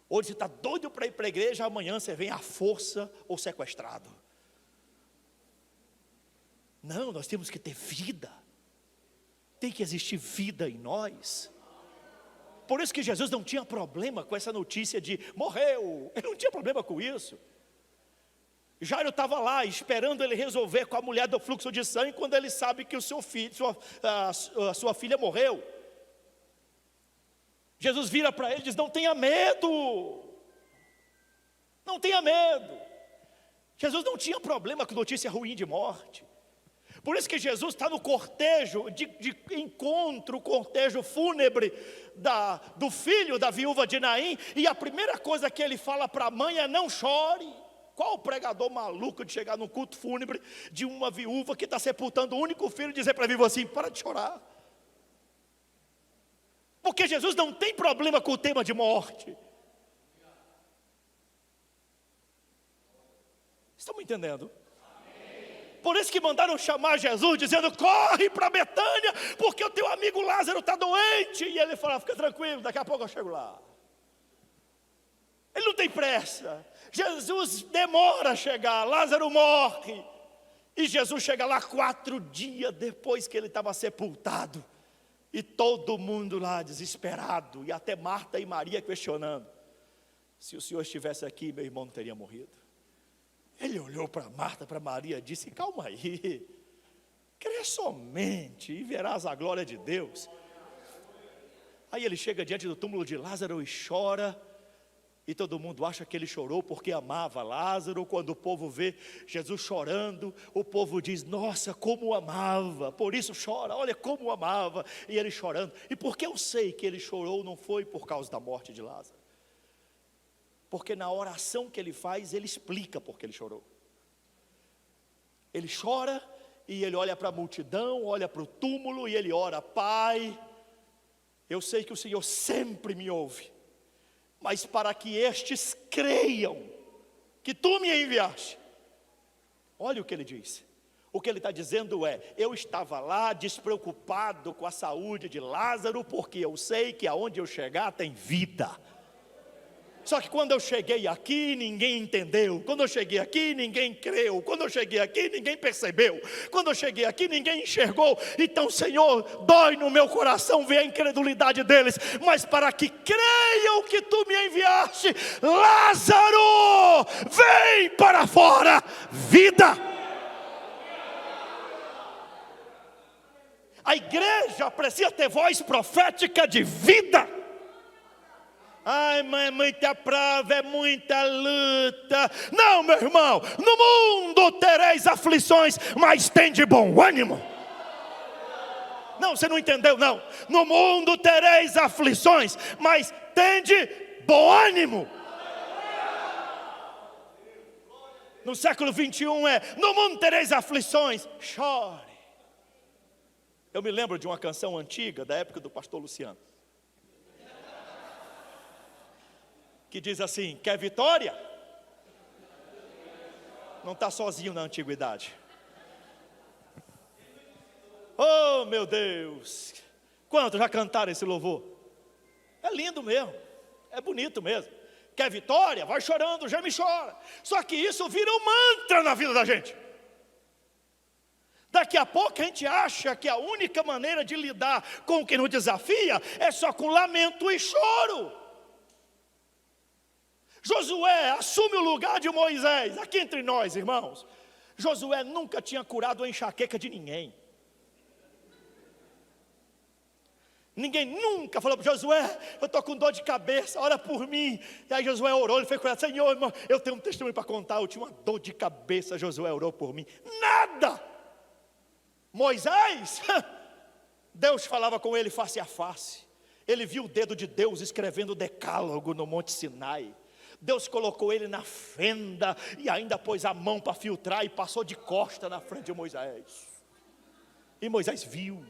S2: Hoje você está doido para ir para a igreja, amanhã você vem à força ou sequestrado. Não, nós temos que ter vida. Tem que existir vida em nós. Por isso que Jesus não tinha problema com essa notícia de morreu. Ele não tinha problema com isso. Jairo estava lá esperando ele resolver com a mulher do fluxo de sangue, quando ele sabe que o seu filho, a sua filha morreu. Jesus vira para ele e diz, não tenha medo. Não tenha medo. Jesus não tinha problema com notícia ruim de morte. Por isso que Jesus está no cortejo de encontro, o cortejo fúnebre do filho da viúva de Naim, e a primeira coisa que ele fala para a mãe é, não chore. Qual o pregador maluco de chegar no culto fúnebre de uma viúva que está sepultando o único filho e dizer para a viúva assim, para de chorar? Porque Jesus não tem problema com o tema de morte. Estão me entendendo? Por isso que mandaram chamar Jesus, dizendo, corre para Betânia, porque o teu amigo Lázaro está doente. E ele fala, fica tranquilo, daqui a pouco eu chego lá. Ele não tem pressa. Jesus demora a chegar, Lázaro morre. E Jesus chega lá 4 dias depois que ele estava sepultado. E todo mundo lá desesperado, e até Marta e Maria questionando. Se o Senhor estivesse aqui, meu irmão não teria morrido. Ele olhou para Marta, para Maria, e disse, calma aí. Crê somente e verás a glória de Deus. Aí ele chega diante do túmulo de Lázaro e chora. E todo mundo acha que ele chorou porque amava Lázaro. Quando o povo vê Jesus chorando, o povo diz, nossa, como o amava, por isso chora, olha como o amava. E ele chorando, e por que eu sei que ele chorou? Não foi por causa da morte de Lázaro, porque na oração que ele faz, ele explica por que ele chorou. Ele chora, e ele olha para a multidão, olha para o túmulo, e ele ora, Pai, eu sei que o Senhor sempre me ouve, mas para que estes creiam que tu me enviaste. Olha o que ele diz. O que ele está dizendo é, eu estava lá despreocupado com a saúde de Lázaro, porque eu sei que aonde eu chegar tem vida. Só que quando eu cheguei aqui, ninguém entendeu. Quando eu cheguei aqui, ninguém creu. Quando eu cheguei aqui, ninguém percebeu. Quando eu cheguei aqui, ninguém enxergou. Então, Senhor, dói no meu coração ver a incredulidade deles. Mas para que creiam que Tu me enviaste, Lázaro, vem para fora, vida. A igreja precisa ter voz profética de vida. Ai, mas é muita prova, é muita luta. Não, meu irmão, no mundo tereis aflições, mas tem de bom ânimo. Não, você não entendeu, não. No mundo tereis aflições, mas tem de bom ânimo. No século 21 no mundo tereis aflições, chore. Eu me lembro de uma canção antiga, da época do pastor Luciano, que diz assim: quer vitória? Não está sozinho na antiguidade. Oh, meu Deus! Quantos já cantaram esse louvor? É lindo mesmo, é bonito mesmo. Quer vitória? Vai chorando, já me chora. Só que isso vira um mantra na vida da gente. Daqui a pouco a gente acha que a única maneira de lidar com o que nos desafia é só com lamento e choro. Josué assume o lugar de Moisés. Aqui entre nós, irmãos, Josué nunca tinha curado a enxaqueca de ninguém. Ninguém nunca falou para Josué: eu estou com dor de cabeça, ora por mim. E aí Josué orou, ele foi curado. Senhor, irmão, eu tenho um testemunho para contar, eu tinha uma dor de cabeça, Josué orou por mim. Nada. Moisés, Deus falava com ele face a face. Ele viu o dedo de Deus escrevendo o decálogo no Monte Sinai. Deus colocou ele na fenda e ainda pôs a mão para filtrar e passou de costa na frente de Moisés. E Moisés viu.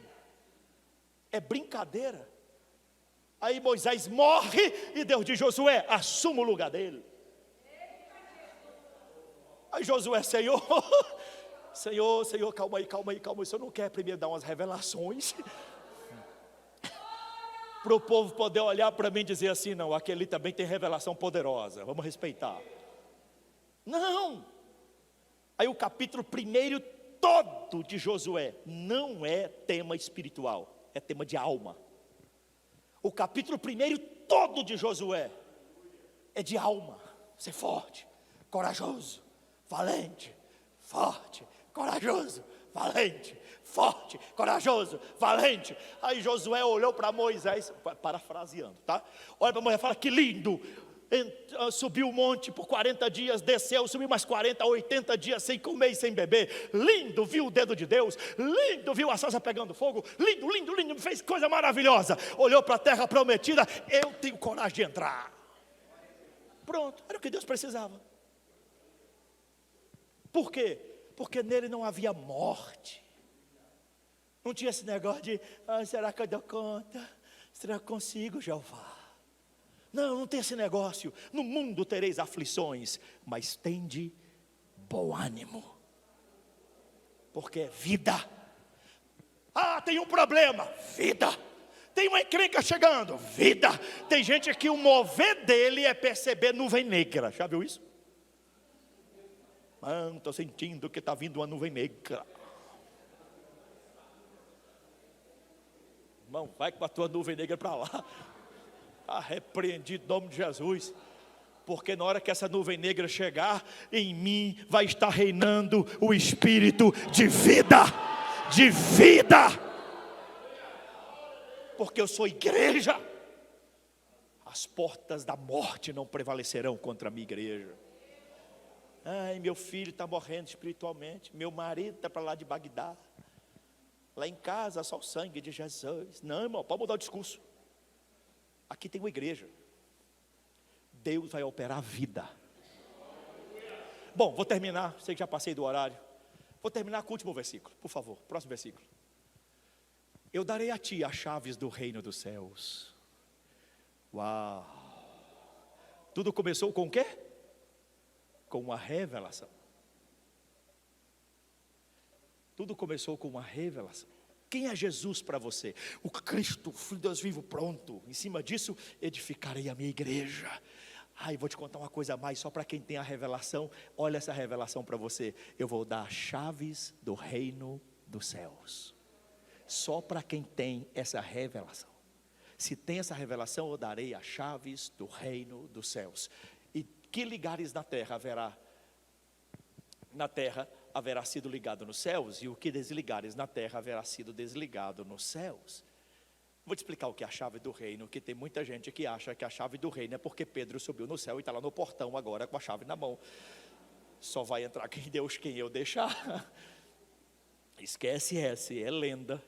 S2: É brincadeira. Aí Moisés morre e Deus diz: Josué, assuma o lugar dele. Aí Josué: Senhor, calma aí, o senhor não quer primeiro dar umas revelações? Para o povo poder olhar para mim e dizer assim: não, aquele também tem revelação poderosa, vamos respeitar. Não. Aí o capítulo 1 todo de Josué não é tema espiritual, é tema de alma. O capítulo 1 todo de Josué é de alma. Ser forte, corajoso, valente, forte, corajoso, valente, forte, corajoso, valente. Aí Josué olhou para Moisés, parafraseando, tá? Olha para Moisés e fala: que lindo, subiu o monte por 40 dias, desceu, subiu mais 40, 80 dias sem comer e sem beber. Lindo, viu o dedo de Deus, lindo, viu a sarça pegando fogo, lindo, fez coisa maravilhosa. Olhou para a terra prometida: eu tenho coragem de entrar. Pronto, era o que Deus precisava. Por quê? Porque nele não havia morte. Não tinha esse negócio de: será que eu dou conta? Será que eu consigo, Jeová? Não tem esse negócio. No mundo tereis aflições, mas tende bom ânimo, porque é vida. Tem um problema, vida. Tem uma encrenca chegando, vida. Tem gente que o mover dele é perceber nuvem negra. Já viu isso? Estou sentindo que está vindo uma nuvem negra. Irmão, vai com a tua nuvem negra para lá. Repreendido em nome de Jesus. Porque na hora que essa nuvem negra chegar, em mim vai estar reinando o espírito de vida. De vida. Porque eu sou igreja. As portas da morte não prevalecerão contra a minha igreja. Meu filho está morrendo espiritualmente. Meu marido está para lá de Bagdá. Lá em casa só o sangue de Jesus. Não, irmão, pode mudar o discurso. Aqui tem uma igreja. Deus vai operar a vida. Bom, vou terminar. Sei que já passei do horário. Vou terminar com o último versículo, por favor. Próximo versículo. Eu darei a ti as chaves do reino dos céus. Uau! Tudo começou com o quê? Com uma revelação. Tudo começou com uma revelação. Quem é Jesus para você? O Cristo, o Filho de Deus vivo, pronto. Em cima disso, edificarei a minha igreja. Vou te contar uma coisa a mais, só para quem tem a revelação. Olha essa revelação para você. Eu vou dar chaves do reino dos céus. Só para quem tem essa revelação. Se tem essa revelação, eu darei as chaves do reino dos céus. E que ligares na terra haverá? Na terra haverá sido ligado nos céus, e o que desligares na terra haverá sido desligado nos céus. Vou te explicar o que é a chave do reino, que tem muita gente que acha que a chave do reino é porque Pedro subiu no céu e está lá no portão agora com a chave na mão. Só vai entrar quem eu deixar. Esquece essa, é lenda.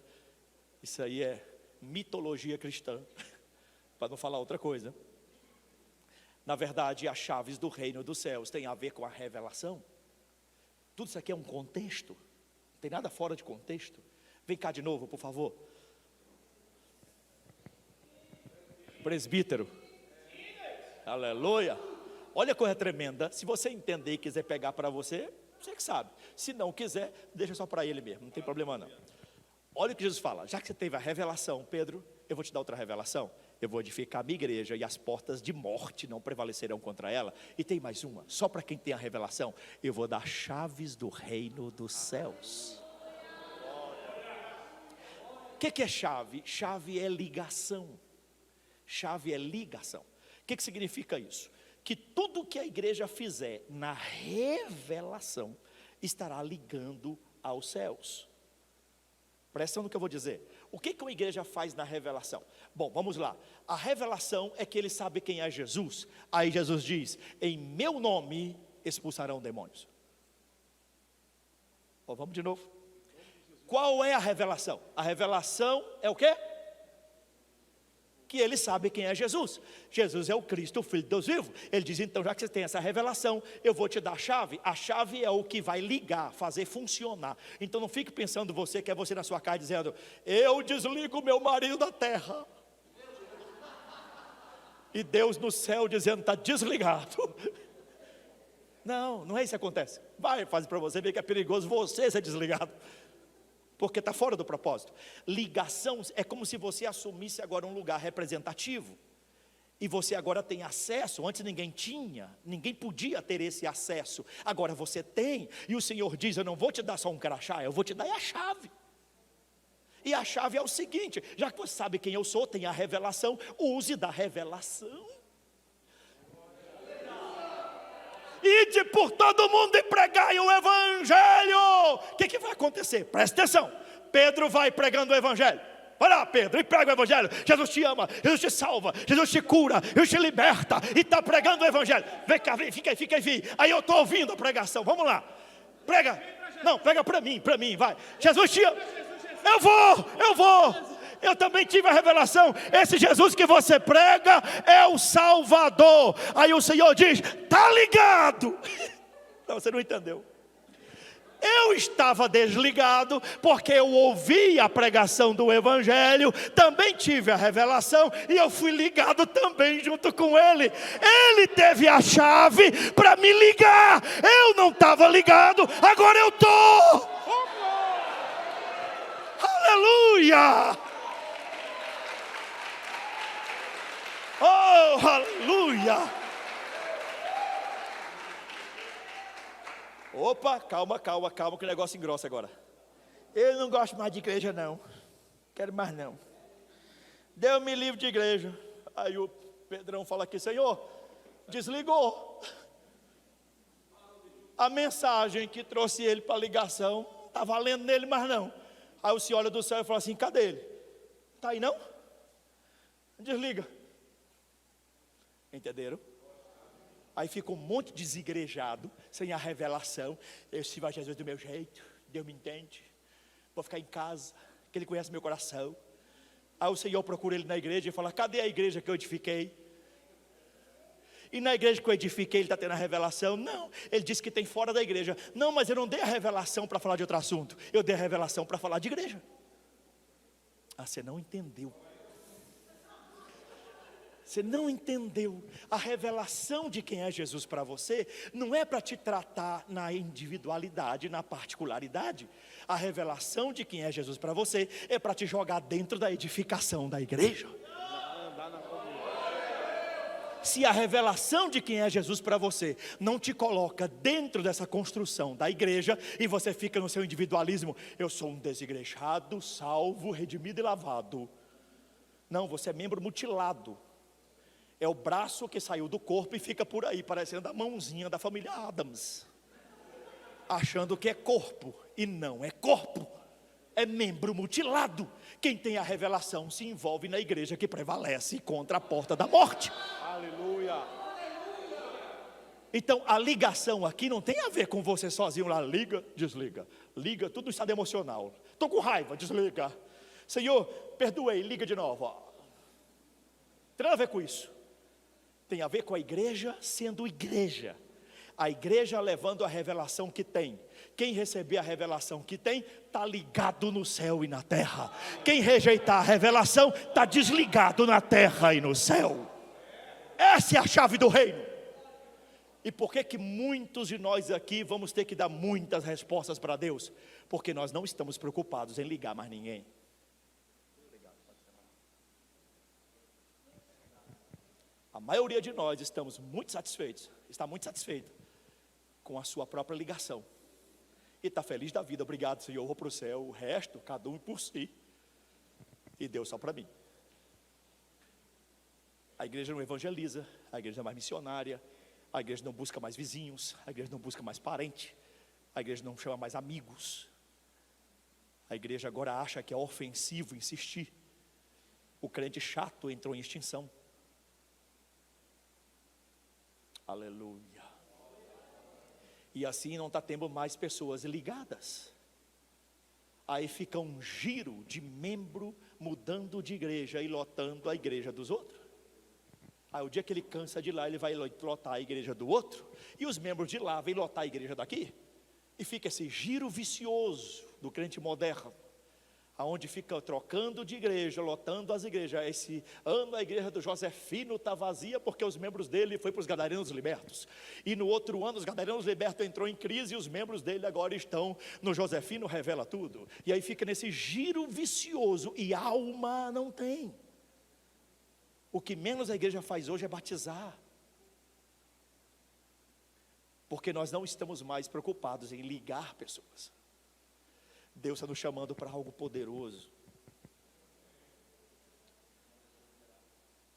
S2: Isso aí é mitologia cristã, para não falar outra coisa. Na verdade, as chaves do reino dos céus têm a ver com a revelação. Tudo isso aqui é um contexto, não tem nada fora de contexto. Vem cá de novo, por favor. Presbítero, aleluia. Olha a coisa tremenda. Se você entender e quiser pegar para você, você que sabe. Se não quiser, deixa só para ele mesmo, não tem problema não. Olha o que Jesus fala. Já que você teve a revelação, Pedro, eu vou te dar outra revelação. Eu vou edificar a minha igreja e as portas de morte não prevalecerão contra ela. E tem mais uma, só para quem tem a revelação. Eu vou dar chaves do reino dos céus. O que é chave? Chave é ligação. Chave é ligação. O que significa isso? Que tudo que a igreja fizer na revelação estará ligando aos céus. Presta atenção no que eu vou dizer. O que uma igreja faz na revelação? Bom, vamos lá. A revelação é que ele sabe quem é Jesus. Aí Jesus diz: em meu nome expulsarão demônios. Vamos de novo. Qual é a revelação? A revelação é o quê? Que ele sabe quem é Jesus. Jesus é o Cristo, o Filho de Deus vivo. Ele diz, então, já que você tem essa revelação, eu vou te dar a chave. A chave é o que vai ligar, fazer funcionar. Então não fique pensando você, que é você na sua casa dizendo: eu desligo meu marido da terra. E Deus no céu dizendo: está desligado. Não é isso que acontece. Vai fazer para você ver que é perigoso você ser desligado, porque está fora do propósito. Ligação é como se você assumisse agora um lugar representativo, e você agora tem acesso. Antes ninguém tinha, ninguém podia ter esse acesso, agora você tem. E o Senhor diz: eu não vou te dar só um crachá, eu vou te dar a chave. E a chave é o seguinte: já que você sabe quem eu sou, tem a revelação, use da revelação. Ide por todo mundo e pregai o evangelho. O que vai acontecer? Presta atenção. Pedro vai pregando o evangelho. Vai lá, Pedro, e prega o evangelho. Jesus te ama, Jesus te salva, Jesus te cura, Jesus te liberta. E está pregando o evangelho. Vem cá, vem, fica aí. Aí eu estou ouvindo a pregação, vamos lá. Prega, não, prega para mim, vai. Jesus te ama. Eu vou. Eu também tive a revelação. Esse Jesus que você prega é o Salvador. Aí o Senhor diz: está ligado. Não, você não entendeu. Eu estava desligado porque eu ouvi a pregação do evangelho, também tive a revelação e eu fui ligado também junto com ele. Ele teve a chave para me ligar. Eu não estava ligado, agora eu estou. Aleluia! Oh, aleluia! Opa, calma, que o negócio engrossa agora. Eu não gosto mais de igreja não. Quero mais não. Deus me livre de igreja. Aí o Pedrão fala aqui: Senhor, desligou. A mensagem que trouxe ele para a ligação não está valendo nele mais não. Aí o Senhor olha do céu e fala assim: cadê ele? Está aí não? Desliga. Entenderam? Aí fica um monte desigrejado, sem a revelação. Eu sirvo a Jesus do meu jeito, Deus me entende. Vou ficar em casa, que Ele conhece meu coração. Aí o Senhor procura ele na igreja e fala: cadê a igreja que eu edifiquei? E na igreja que eu edifiquei, ele está tendo a revelação? Não, ele disse que tem fora da igreja. Não, mas eu não dei a revelação para falar de outro assunto. Eu dei a revelação para falar de igreja. Ah, você não entendeu. Você não entendeu. A revelação de quem é Jesus para você não é para te tratar na individualidade, na particularidade. A revelação de quem é Jesus para você é para te jogar dentro da edificação da igreja. se a revelação de quem é Jesus para você não te coloca dentro dessa construção da igreja, e você fica no seu individualismo, eu sou um desigrejado, salvo, redimido e lavado. Não, você é membro mutilado. É o braço que saiu do corpo e fica por aí, parecendo a mãozinha da família Adams, achando que é corpo, e não é corpo, é membro mutilado. Quem tem a revelação se envolve na igreja que prevalece contra a porta da morte.
S3: Aleluia.
S2: Então a ligação aqui não tem a ver com você sozinho lá, liga, desliga, liga, tudo no estado emocional. Estou com raiva, desliga. Senhor, perdoei, liga de novo. Tem nada a ver com isso. Tem a ver com a igreja sendo igreja. A igreja levando a revelação que tem. Quem receber a revelação que tem, está ligado no céu e na terra. Quem rejeitar a revelação, está desligado na terra e no céu. Essa é a chave do reino. E por que muitos de nós aqui vamos ter que dar muitas respostas para Deus? Porque nós não estamos preocupados em ligar mais ninguém. A maioria de nós estamos muito satisfeitos, está muito satisfeito com a sua própria ligação. E está feliz da vida, obrigado Senhor, eu vou para o céu, o resto, cada um por si. E Deus só para mim. A igreja não evangeliza, a igreja não é mais missionária, a igreja não busca mais vizinhos, a igreja não busca mais parente, a igreja não chama mais amigos. A igreja agora acha que é ofensivo insistir. O crente chato entrou em extinção. Aleluia. E assim não está tendo mais pessoas ligadas. Aí fica um giro de membro mudando de igreja e lotando a igreja dos outros. Aí o dia que ele cansa de lá, ele vai lotar a igreja do outro, e os membros de lá vêm lotar a igreja daqui, e fica esse giro vicioso do crente moderno, aonde fica trocando de igreja, lotando as igrejas. Esse ano a igreja do Josefino está vazia porque os membros dele foram para os Gadarenos Libertos, e no outro ano os Gadarenos Libertos entrou em crise e os membros dele agora estão no Josefino Revela Tudo, e aí fica nesse giro vicioso, e alma não tem. O que menos a igreja faz hoje é batizar, porque nós não estamos mais preocupados em ligar pessoas. Deus está nos chamando para algo poderoso.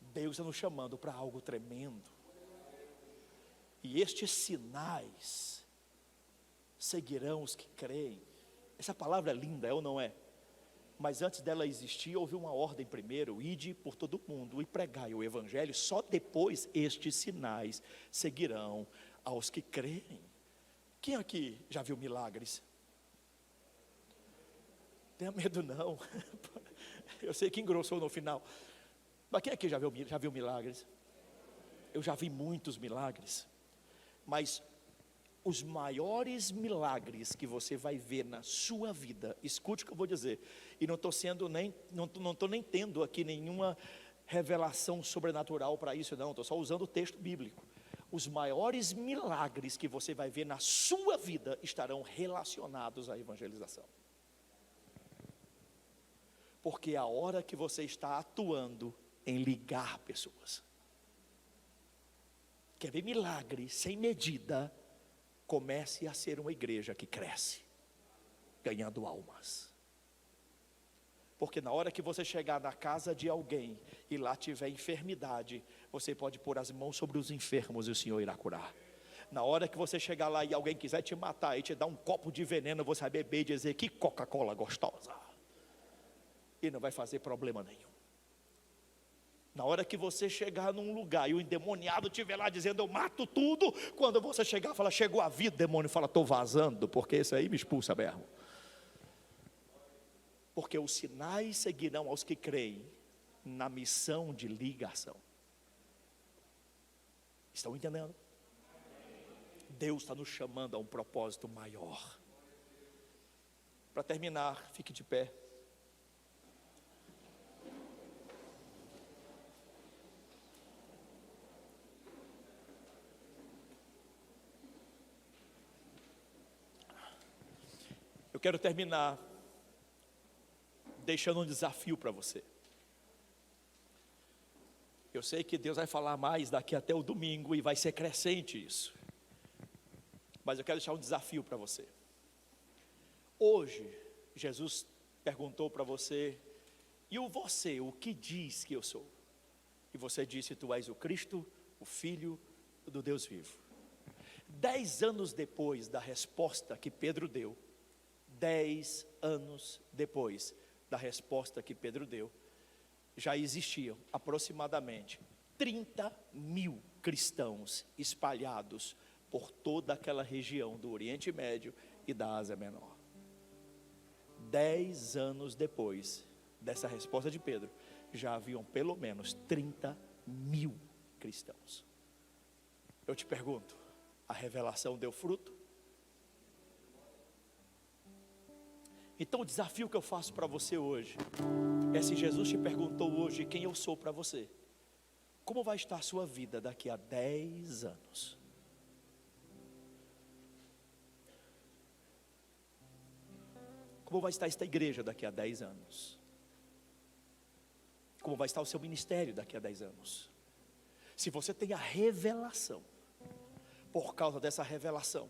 S2: Deus está nos chamando para algo tremendo. E estes sinais seguirão os que creem. Essa palavra é linda, é ou não é? Mas antes dela existir, houve uma ordem primeiro: ide por todo mundo e pregai o evangelho. Só depois estes sinais seguirão aos que creem. Quem aqui já viu milagres? Tenha medo não. Eu sei que engrossou no final. Mas quem aqui já viu milagres? Eu já vi muitos milagres. Mas os maiores milagres que você vai ver na sua vida, escute o que eu vou dizer, e não estou nem tendo aqui nenhuma revelação sobrenatural para isso, não, estou só usando o texto bíblico. Os maiores milagres que você vai ver na sua vida estarão relacionados à evangelização. Porque a hora que você está atuando em ligar pessoas, quer ver milagre sem medida, comece a ser uma igreja que cresce, ganhando almas. Porque na hora que você chegar na casa de alguém e lá tiver enfermidade, você pode pôr as mãos sobre os enfermos e o Senhor irá curar. Na hora que você chegar lá e alguém quiser te matar e te dar um copo de veneno, você vai beber e dizer: que Coca-Cola gostosa. E não vai fazer problema nenhum. Na hora que você chegar num lugar e o endemoniado estiver lá dizendo: eu mato tudo, quando você chegar, fala: chegou a vida, o demônio fala: estou vazando, porque esse aí me expulsa mesmo. Porque os sinais seguirão aos que creem na missão de ligação. Estão entendendo? Deus está nos chamando a um propósito maior. Para terminar, fique de pé. Eu quero terminar deixando um desafio para você. Eu sei que Deus vai falar mais daqui até o domingo e vai ser crescente isso. Mas eu quero deixar um desafio para você. Hoje, Jesus perguntou para você: e você, o que diz que eu sou? E você disse: tu és o Cristo, o Filho do Deus vivo. 10 anos depois da resposta que Pedro deu, 10 anos depois da resposta que Pedro deu, já existiam aproximadamente 30 mil cristãos espalhados por toda aquela região do Oriente Médio e da Ásia Menor. 10 anos depois dessa resposta de Pedro, já haviam pelo menos 30 mil cristãos. Eu te pergunto, a revelação deu fruto? Então o desafio que eu faço para você hoje é: se Jesus te perguntou hoje quem eu sou para você, como vai estar a sua vida daqui a 10 anos? Como vai estar esta igreja daqui a 10 anos? Como vai estar o seu ministério daqui a 10 anos? Se você tem a revelação, por causa dessa revelação,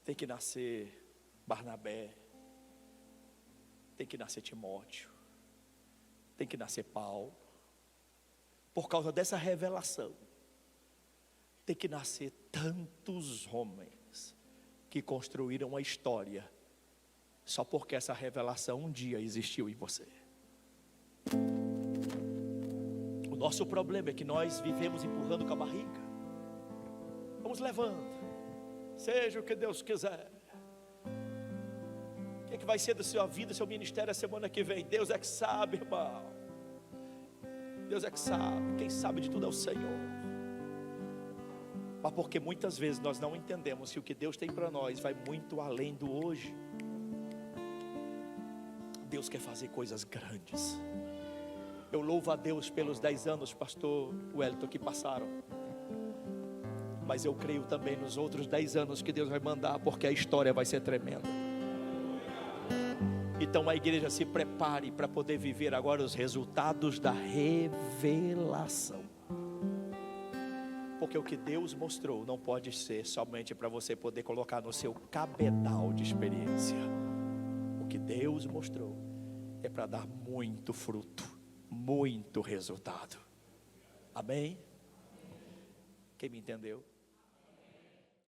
S2: tem que nascer Barnabé, tem que nascer Timóteo, tem que nascer Paulo. Por causa dessa revelação, tem que nascer tantos homens que construíram a história, só porque essa revelação um dia existiu em você. O nosso problema é que nós vivemos empurrando com a barriga. Vamos levando, seja o que Deus quiser. O que vai ser da sua vida, do seu ministério a semana que vem? Deus é que sabe, irmão. Deus é que sabe. Quem sabe de tudo é o Senhor. Mas porque muitas vezes nós não entendemos que o que Deus tem para nós vai muito além do hoje. Deus quer fazer coisas grandes. Eu louvo a Deus pelos 10 anos, pastor Wellington, que passaram. Mas eu creio também nos outros 10 anos que Deus vai mandar, porque a história vai ser tremenda. Então a igreja se prepare para poder viver agora os resultados da revelação. Porque o que Deus mostrou não pode ser somente para você poder colocar no seu cabedal de experiência. O que Deus mostrou é para dar muito fruto, muito resultado. Amém? Quem me entendeu?